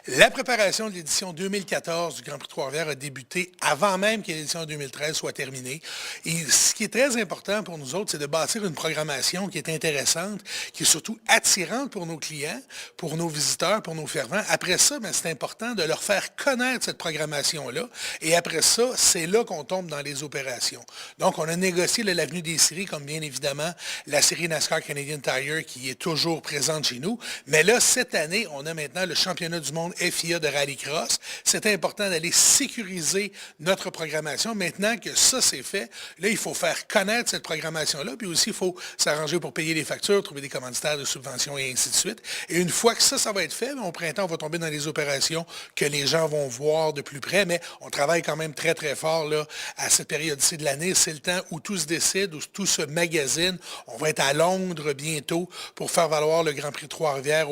La préparation de l'édition 2014 du Grand Prix de Trois-Rivières a débuté avant même que l'édition 2013 soit terminée. Et ce qui est très important pour nous autres, c'est de bâtir une programmation qui est intéressante, qui est surtout attirante pour nos clients, pour nos visiteurs, pour nos fervents. Après ça, c'est important de leur faire connaître cette programmation-là. Et après ça, c'est là qu'on tombe dans les opérations. Donc, on a négocié l'avenue des séries, comme bien évidemment la série NASCAR Canadian Tire qui est toujours présente chez nous. Mais là, cette année, on a maintenant le championnat du monde FIA de rallycross. C'est important d'aller sécuriser notre programmation. Maintenant que ça, c'est fait, là, il faut faire connaître cette programmation-là, puis aussi, il faut s'arranger pour payer les factures, trouver des commanditaires de subventions et ainsi de suite. Et une fois que ça va être fait, au printemps, on va tomber dans les opérations que les gens vont voir de plus près, mais on travaille quand même très, très fort là, à cette période-ci de l'année. C'est le temps où tout se décide, où tout se magasine. On va être à Londres bientôt pour faire valoir le Grand Prix de Trois-Rivières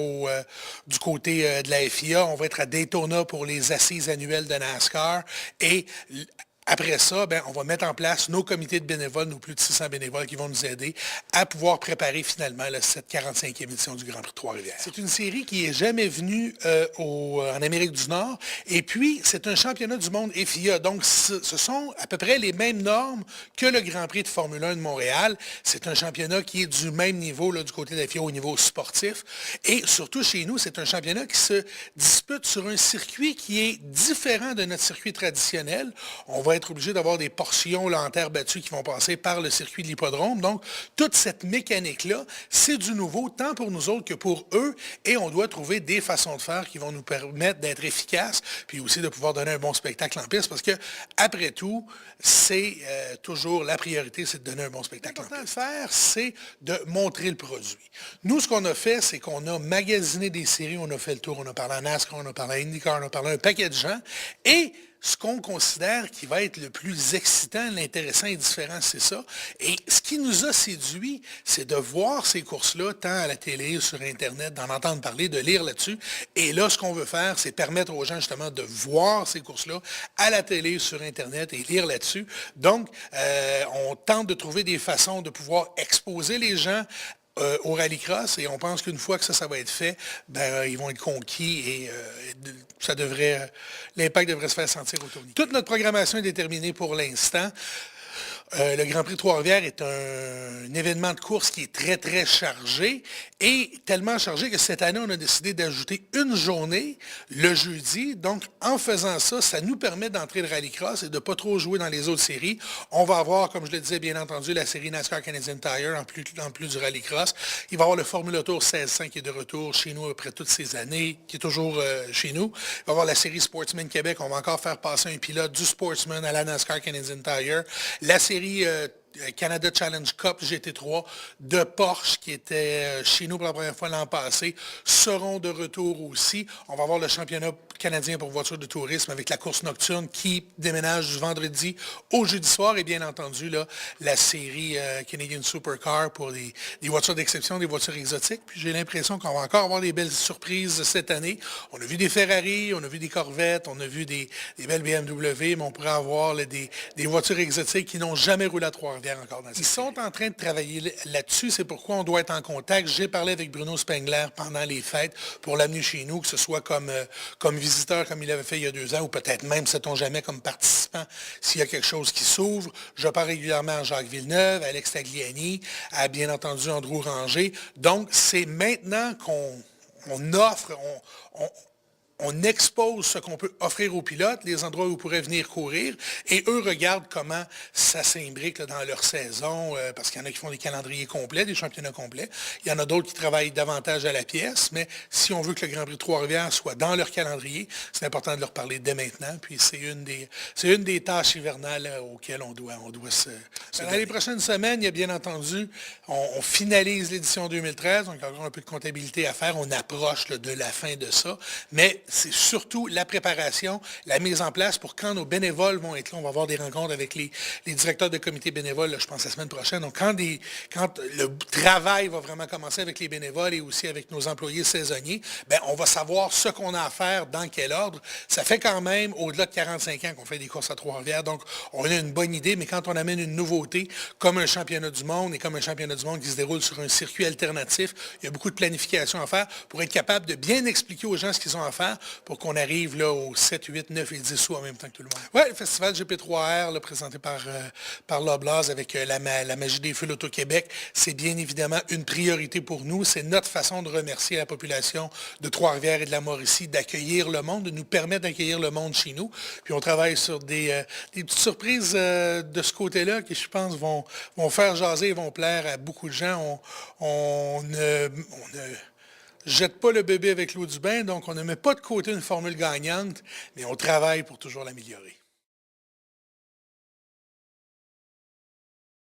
du côté de la FIA. On va être à Daytona pour les assises annuelles de NASCAR. Et après ça, on va mettre en place nos comités de bénévoles, nos plus de 600 bénévoles qui vont nous aider à pouvoir préparer finalement cette 45e édition du Grand Prix de Trois-Rivières. C'est une série qui n'est jamais venue en Amérique du Nord. Et puis, c'est un championnat du monde FIA. Donc, ce sont à peu près les mêmes normes que le Grand Prix de Formule 1 de Montréal. C'est un championnat qui est du même niveau là, du côté de la FIA au niveau sportif. Et surtout chez nous, c'est un championnat qui se dispute sur un circuit qui est différent de notre circuit traditionnel. On va être obligé d'avoir des portions là, en terre battue qui vont passer par le circuit de l'hippodrome. Donc, toute cette mécanique-là, c'est du nouveau, tant pour nous autres que pour eux, et on doit trouver des façons de faire qui vont nous permettre d'être efficaces, puis aussi de pouvoir donner un bon spectacle en piste, parce que, après tout, c'est toujours la priorité, c'est de donner un bon spectacle en piste. Ce qu'il faut faire, c'est de montrer le produit. Nous, ce qu'on a fait, c'est qu'on a magasiné des séries, on a fait le tour, on a parlé à NASCAR, on a parlé à IndyCar, on a parlé à un paquet de gens, et ce qu'on considère qui va être le plus excitant, l'intéressant et différent, c'est ça. Et ce qui nous a séduit, c'est de voir ces courses-là, tant à la télé, sur Internet, d'en entendre parler, de lire là-dessus. Et là, ce qu'on veut faire, c'est permettre aux gens justement de voir ces courses-là à la télé, sur Internet et lire là-dessus. Donc, on tente de trouver des façons de pouvoir exposer les gens au rallycross, et on pense qu'une fois que ça va être fait, ils vont être conquis et l'impact devrait se faire sentir au tournée. Toute notre programmation est déterminée pour l'instant. Le Grand Prix de Trois-Rivières est un événement de course qui est très, très chargé, et tellement chargé que cette année, on a décidé d'ajouter une journée, le jeudi. Donc, en faisant ça, ça nous permet d'entrer le rallycross et de ne pas trop jouer dans les autres séries. On va avoir, comme je le disais, bien entendu, la série NASCAR Canadian Tire en plus du rallycross. Il va y avoir le Formula Tour 1600 qui est de retour chez nous après toutes ces années, qui est toujours chez nous. Il va y avoir la série Sportsman Québec. On va encore faire passer un pilote du Sportsman à la NASCAR Canadian Tire. La série Canada Challenge Cup GT3 de Porsche qui était chez nous pour la première fois l'an passé seront de retour aussi. On va avoir le championnat canadien pour voitures de tourisme avec la course nocturne qui déménage du vendredi au jeudi soir, et bien entendu là, la série Canadian Supercar pour des voitures d'exception, des voitures exotiques. Puis j'ai l'impression qu'on va encore avoir des belles surprises cette année. On a vu des Ferrari, on a vu des Corvettes, on a vu des belles BMW, mais on pourrait avoir là, des voitures exotiques qui n'ont jamais roulé à Trois-Rivières encore. Ils sont en train de travailler là-dessus, c'est pourquoi on doit être en contact. J'ai parlé avec Bruno Spengler pendant les fêtes pour l'amener chez nous, que ce soit comme visiteur comme il avait fait il y a 2 ans, ou peut-être même, sait-on jamais, comme participant s'il y a quelque chose qui s'ouvre. Je parle régulièrement à Jacques Villeneuve, à Alex Tagliani, à bien entendu Andrew Ranger. Donc, c'est maintenant qu'on offre, on expose ce qu'on peut offrir aux pilotes, les endroits où ils pourraient venir courir, et eux regardent comment ça s'imbrique là, dans leur saison, parce qu'il y en a qui font des calendriers complets, des championnats complets. Il y en a d'autres qui travaillent davantage à la pièce, mais si on veut que le Grand Prix de Trois-Rivières soit dans leur calendrier, c'est important de leur parler dès maintenant, puis c'est une des tâches hivernales auxquelles on doit se dans les prochaines semaines, il y a bien entendu, on finalise l'édition 2013, donc il y a encore un peu de comptabilité à faire, on approche là, de la fin de ça, mais c'est surtout la préparation, la mise en place pour quand nos bénévoles vont être là. On va avoir des rencontres avec les directeurs de comités bénévoles, là, je pense, la semaine prochaine. Donc, quand le travail va vraiment commencer avec les bénévoles et aussi avec nos employés saisonniers, on va savoir ce qu'on a à faire, dans quel ordre. Ça fait quand même au-delà de 45 ans qu'on fait des courses à Trois-Rivières. Donc, on a une bonne idée, mais quand on amène une nouveauté, comme un championnat du monde et comme un championnat du monde qui se déroule sur un circuit alternatif, il y a beaucoup de planification à faire pour être capable de bien expliquer aux gens ce qu'ils ont à faire, temps pour qu'on arrive là, aux 7, 8, 9 et 10 sous en même temps que tout le monde. Oui, le festival GP3R, là, présenté par l'Oblast avec la Magie des Feux l'Auto-Québec, c'est bien évidemment une priorité pour nous. C'est notre façon de remercier la population de Trois-Rivières et de la Mauricie d'accueillir le monde, de nous permettre d'accueillir le monde chez nous. Puis on travaille sur des petites surprises de ce côté-là qui, je pense, vont faire jaser et vont plaire à beaucoup de gens. On ne jette pas le bébé avec l'eau du bain, donc on ne met pas de côté une formule gagnante, mais on travaille pour toujours l'améliorer.